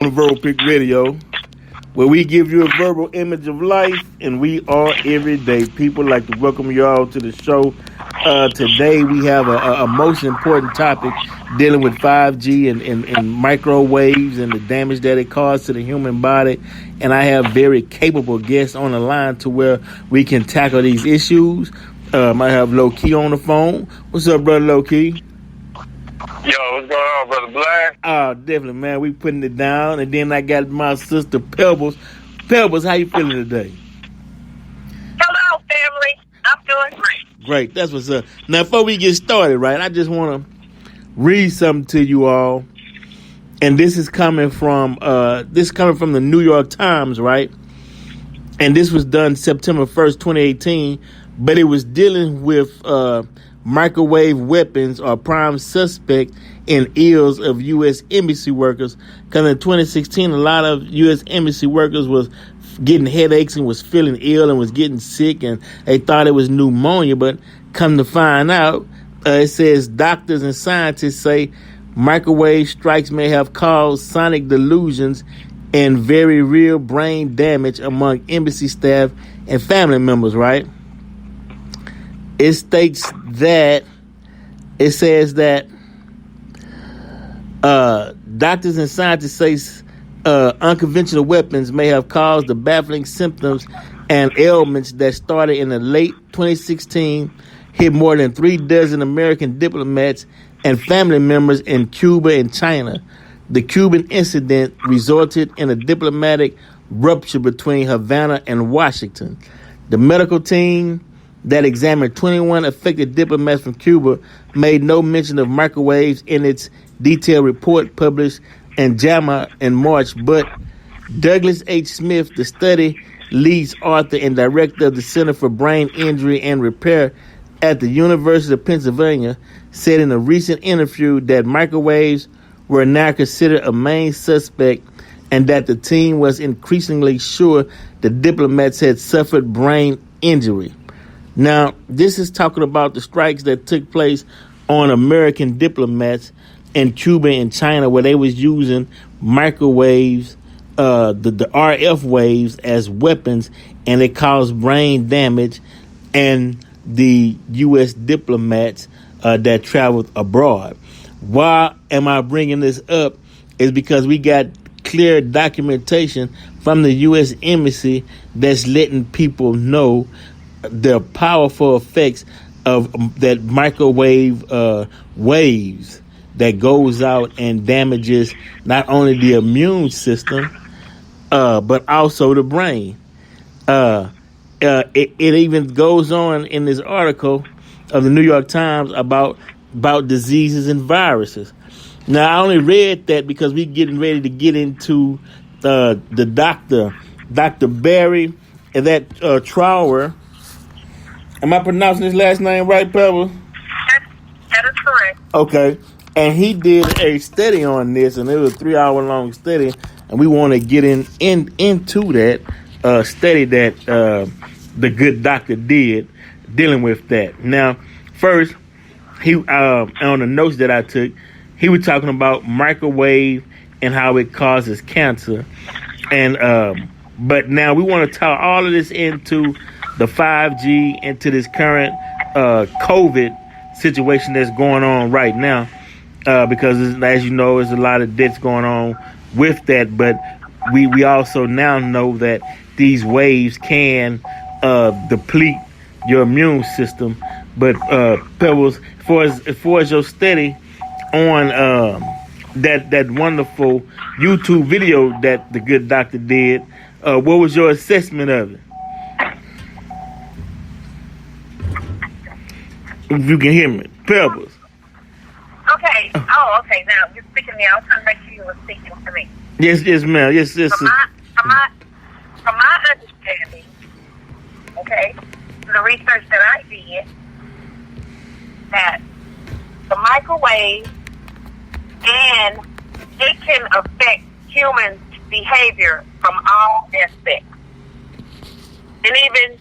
on Verbal Pick Radio, where we give you a verbal image of life, and we are everyday people. Like to welcome you all to the show. Today we have a most important topic dealing with 5G and microwaves and the damage that it causes to the human body. And I have very capable guests on the line to where we can tackle these issues. I have Loki on the phone. What's up, brother Loki? Yo, what's going on, Brother Black? Oh, definitely, man. We putting it down. And then I got my sister, Pebbles. Pebbles, how you feeling today? Hello, family. I'm doing great. Great. That's what's up. Now, before we get started, right, I just want to read something to you all. And this is coming from the New York Times, right? And this was done September 1st, 2018. But it was dealing with microwave weapons are prime suspect in ills of U.S. embassy workers. Because in 2016, a lot of U.S. embassy workers was getting headaches and was feeling ill and was getting sick, and they thought it was pneumonia. But come to find out, it says doctors and scientists say microwave strikes may have caused sonic delusions and very real brain damage among embassy staff and family members, right? It states that, it says that doctors and scientists say unconventional weapons may have caused the baffling symptoms and ailments that started in the late 2016, hit more than 36 American diplomats and family members in Cuba and China. The Cuban incident resulted in a diplomatic rupture between Havana and Washington. The medical team that examined 21 affected diplomats from Cuba made no mention of microwaves in its detailed report published in JAMA in March, but Douglas H. Smith, the study lead's author and director of the Center for Brain Injury and Repair at the University of Pennsylvania, said in a recent interview that microwaves were now considered a main suspect and that the team was increasingly sure the diplomats had suffered brain injury. Now, this is talking about the strikes that took place on American diplomats in Cuba and China, where they was using microwaves, the RF waves as weapons, and it caused brain damage and the U.S. diplomats that traveled abroad. Why am I bringing this up? Is because we got clear documentation from the U.S. Embassy that's letting people know the powerful effects of that microwave waves that goes out and damages not only the immune system, but also the brain. It even goes on in this article of the New York Times about diseases and viruses. Now, I only read that because we're getting ready to get into the Dr. Barry and that Trower. Am I pronouncing his last name right, Pebble? That is correct. Okay. And he did a study on this, and it was a 3-hour-long study, and we want to get into that study that the good doctor did dealing with that. Now, first, he on the notes that I took, he was talking about microwave and how it causes cancer. And but now we want to tie all of this into the 5G, into this current COVID situation that's going on right now, because as you know, there's a lot of deaths going on with that. But we also now know that these waves can deplete your immune system. But Pebbles, as far as your study on that wonderful YouTube video that the good doctor did, what was your assessment of it? If you can hear me, Pebbles. Okay. Oh, okay. Now you're speaking to me. I was trying to make sure you were speaking to me. Yes, ma'am. Yes. From my understanding, okay, the research that I did, that the microwave and it can affect human behavior from all aspects, and even